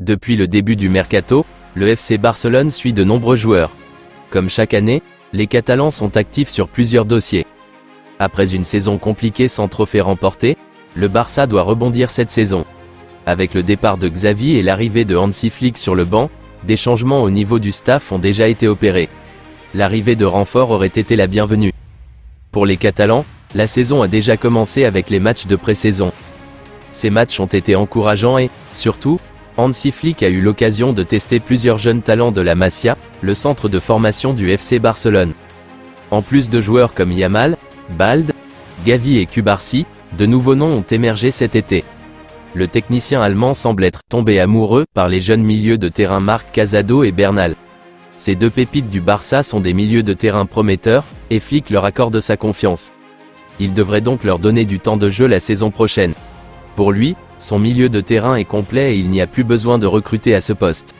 Depuis le début du mercato, le FC Barcelone suit de nombreux joueurs. Comme chaque année, les Catalans sont actifs sur plusieurs dossiers. Après une saison compliquée sans trophée remporté, le Barça doit rebondir cette saison. Avec le départ de Xavi et l'arrivée de Hansi Flick sur le banc, des changements au niveau du staff ont déjà été opérés. L'arrivée de renforts aurait été la bienvenue. Pour les Catalans, la saison a déjà commencé avec les matchs de pré-saison. Ces matchs ont été encourageants et, surtout, Hansi Flick a eu l'occasion de tester plusieurs jeunes talents de la Masia, le centre de formation du FC Barcelone. En plus de joueurs comme Yamal, Balde, Gavi et Cubarsí, de nouveaux noms ont émergé cet été. Le technicien allemand semble être tombé amoureux par les jeunes milieux de terrain Marc Casado et Bernal. Ces deux pépites du Barça sont des milieux de terrain prometteurs, et Flick leur accorde sa confiance. Il devrait donc leur donner du temps de jeu la saison prochaine. Pour lui, son milieu de terrain est complet et il n'y a plus besoin de recruter à ce poste.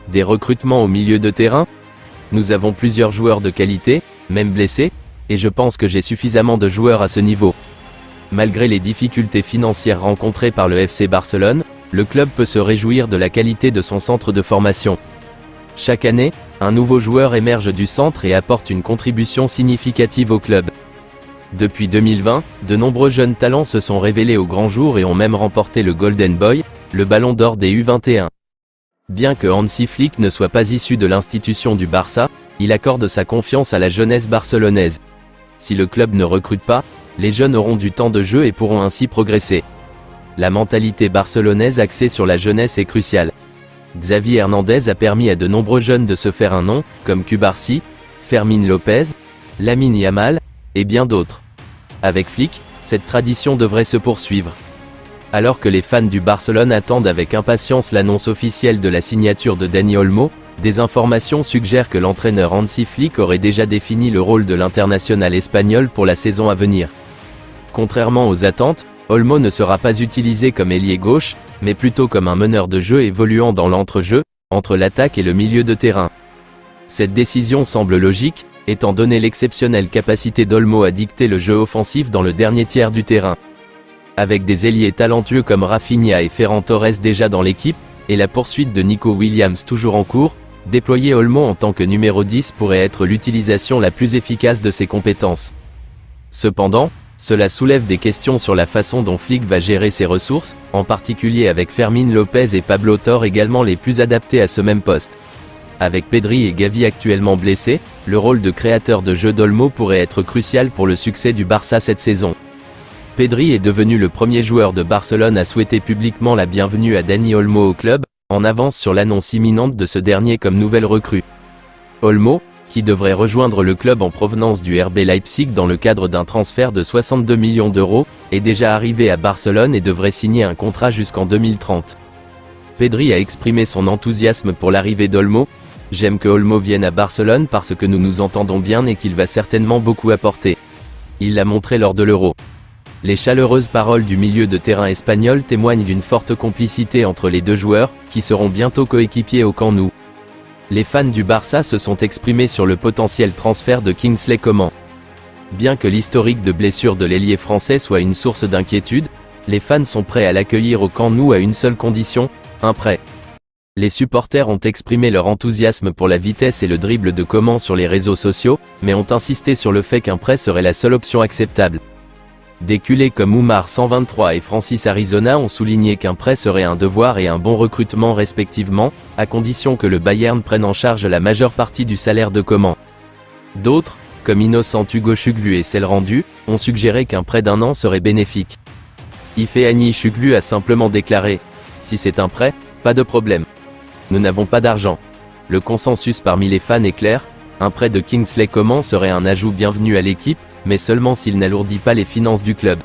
Des recrutements au milieu de terrain? Nous avons plusieurs joueurs de qualité, même blessés, et je pense que j'ai suffisamment de joueurs à ce niveau. Malgré les difficultés financières rencontrées par le FC Barcelone, le club peut se réjouir de la qualité de son centre de formation. Chaque année, un nouveau joueur émerge du centre et apporte une contribution significative au club. Depuis 2020, de nombreux jeunes talents se sont révélés au grand jour et ont même remporté le Golden Boy, le ballon d'or des U21. Bien que Hansi Flick ne soit pas issu de l'institution du Barça, il accorde sa confiance à la jeunesse barcelonaise. Si le club ne recrute pas, les jeunes auront du temps de jeu et pourront ainsi progresser. La mentalité barcelonaise axée sur la jeunesse est cruciale. Xavi Hernandez a permis à de nombreux jeunes de se faire un nom, comme Cubarsí, Fermín López, Lamine Yamal, et bien d'autres. Avec Flick, cette tradition devrait se poursuivre. Alors que les fans du Barcelone attendent avec impatience l'annonce officielle de la signature de Dani Olmo, des informations suggèrent que l'entraîneur Hansi Flick aurait déjà défini le rôle de l'international espagnol pour la saison à venir. Contrairement aux attentes, Olmo ne sera pas utilisé comme ailier gauche, mais plutôt comme un meneur de jeu évoluant dans l'entrejeu, entre l'attaque et le milieu de terrain. Cette décision semble logique, étant donné l'exceptionnelle capacité d'Olmo à dicter le jeu offensif dans le dernier tiers du terrain. Avec des ailiers talentueux comme Rafinha et Ferran Torres déjà dans l'équipe, et la poursuite de Nico Williams toujours en cours, déployer Olmo en tant que numéro 10 pourrait être l'utilisation la plus efficace de ses compétences. Cependant, cela soulève des questions sur la façon dont Flick va gérer ses ressources, en particulier avec Fermín López et Pablo Torre également les plus adaptés à ce même poste. Avec Pedri et Gavi actuellement blessés, le rôle de créateur de jeu d'Olmo pourrait être crucial pour le succès du Barça cette saison. Pedri est devenu le premier joueur de Barcelone à souhaiter publiquement la bienvenue à Dani Olmo au club, en avance sur l'annonce imminente de ce dernier comme nouvelle recrue. Olmo, qui devrait rejoindre le club en provenance du RB Leipzig dans le cadre d'un transfert de 62 millions d'euros, est déjà arrivé à Barcelone et devrait signer un contrat jusqu'en 2030. Pedri a exprimé son enthousiasme pour l'arrivée d'Olmo. « J'aime que Olmo vienne à Barcelone parce que nous nous entendons bien et qu'il va certainement beaucoup apporter. » Il l'a montré lors de l'Euro. Les chaleureuses paroles du milieu de terrain espagnol témoignent d'une forte complicité entre les deux joueurs, qui seront bientôt coéquipiers au Camp Nou. Les fans du Barça se sont exprimés sur le potentiel transfert de Kingsley Coman. Bien que l'historique de blessure de l'ailier français soit une source d'inquiétude, les fans sont prêts à l'accueillir au Camp Nou à une seule condition, un prêt. Les supporters ont exprimé leur enthousiasme pour la vitesse et le dribble de Coman sur les réseaux sociaux, mais ont insisté sur le fait qu'un prêt serait la seule option acceptable. Des culés comme Oumar 123 et Francis Arizona ont souligné qu'un prêt serait un devoir et un bon recrutement respectivement, à condition que le Bayern prenne en charge la majeure partie du salaire de Coman. D'autres, comme Innocent Hugo Chuglu et Selrandu, ont suggéré qu'un prêt d'1 an serait bénéfique. Ifeani Chuglu a simplement déclaré « Si c'est un prêt, pas de problème. Nous n'avons pas d'argent. » Le consensus parmi les fans est clair, un prêt de Kingsley Coman serait un ajout bienvenu à l'équipe, mais seulement s'il n'alourdit pas les finances du club.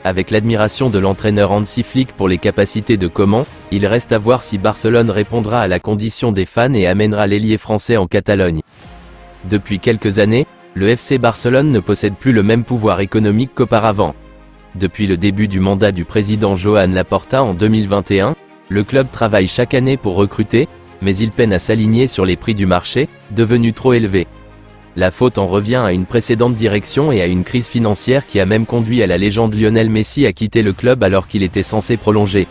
Avec l'admiration de l'entraîneur Hansi Flick pour les capacités de Coman, il reste à voir si Barcelone répondra à la condition des fans et amènera l'ailier français en Catalogne. Depuis quelques années, le FC Barcelone ne possède plus le même pouvoir économique qu'auparavant. Depuis le début du mandat du président Joan Laporta en 2021, le club travaille chaque année pour recruter, mais il peine à s'aligner sur les prix du marché, devenus trop élevés. La faute en revient à une précédente direction et à une crise financière qui a même conduit à la légende Lionel Messi à quitter le club alors qu'il était censé prolonger.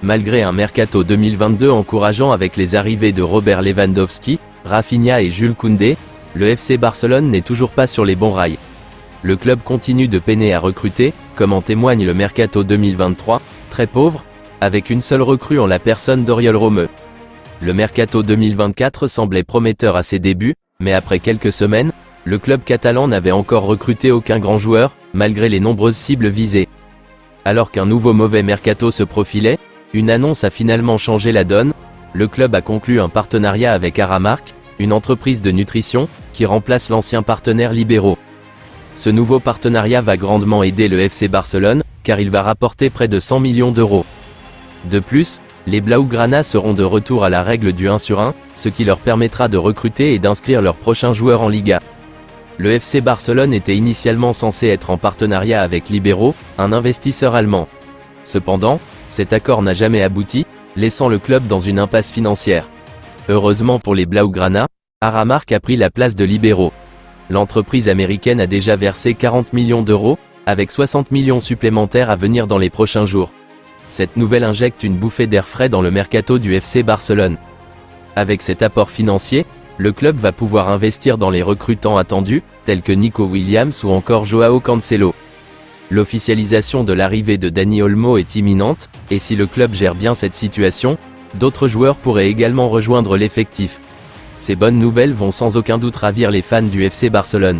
Malgré un mercato 2022 encourageant avec les arrivées de Robert Lewandowski, Rafinha et Jules Koundé, le FC Barcelone n'est toujours pas sur les bons rails. Le club continue de peiner à recruter, comme en témoigne le mercato 2023, très pauvre, avec une seule recrue en la personne d'Oriol Romeu. Le mercato 2024 semblait prometteur à ses débuts, mais après quelques semaines, le club catalan n'avait encore recruté aucun grand joueur, malgré les nombreuses cibles visées. Alors qu'un nouveau mauvais mercato se profilait, une annonce a finalement changé la donne. Le club a conclu un partenariat avec Aramark, une entreprise de nutrition, qui remplace l'ancien partenaire Libero. Ce nouveau partenariat va grandement aider le FC Barcelone, car il va rapporter près de 100 millions d'euros. De plus, les Blaugrana seront de retour à la règle du 1 sur 1, ce qui leur permettra de recruter et d'inscrire leurs prochains joueurs en Liga. Le FC Barcelone était initialement censé être en partenariat avec Libero, un investisseur allemand. Cependant, cet accord n'a jamais abouti, laissant le club dans une impasse financière. Heureusement pour les Blaugrana, Aramark a pris la place de Libero. L'entreprise américaine a déjà versé 40 millions d'euros, avec 60 millions supplémentaires à venir dans les prochains jours. Cette nouvelle injecte une bouffée d'air frais dans le mercato du FC Barcelone. Avec cet apport financier, le club va pouvoir investir dans les recrutants attendus, tels que Nico Williams ou encore Joao Cancelo. L'officialisation de l'arrivée de Dani Olmo est imminente, et si le club gère bien cette situation, d'autres joueurs pourraient également rejoindre l'effectif. Ces bonnes nouvelles vont sans aucun doute ravir les fans du FC Barcelone.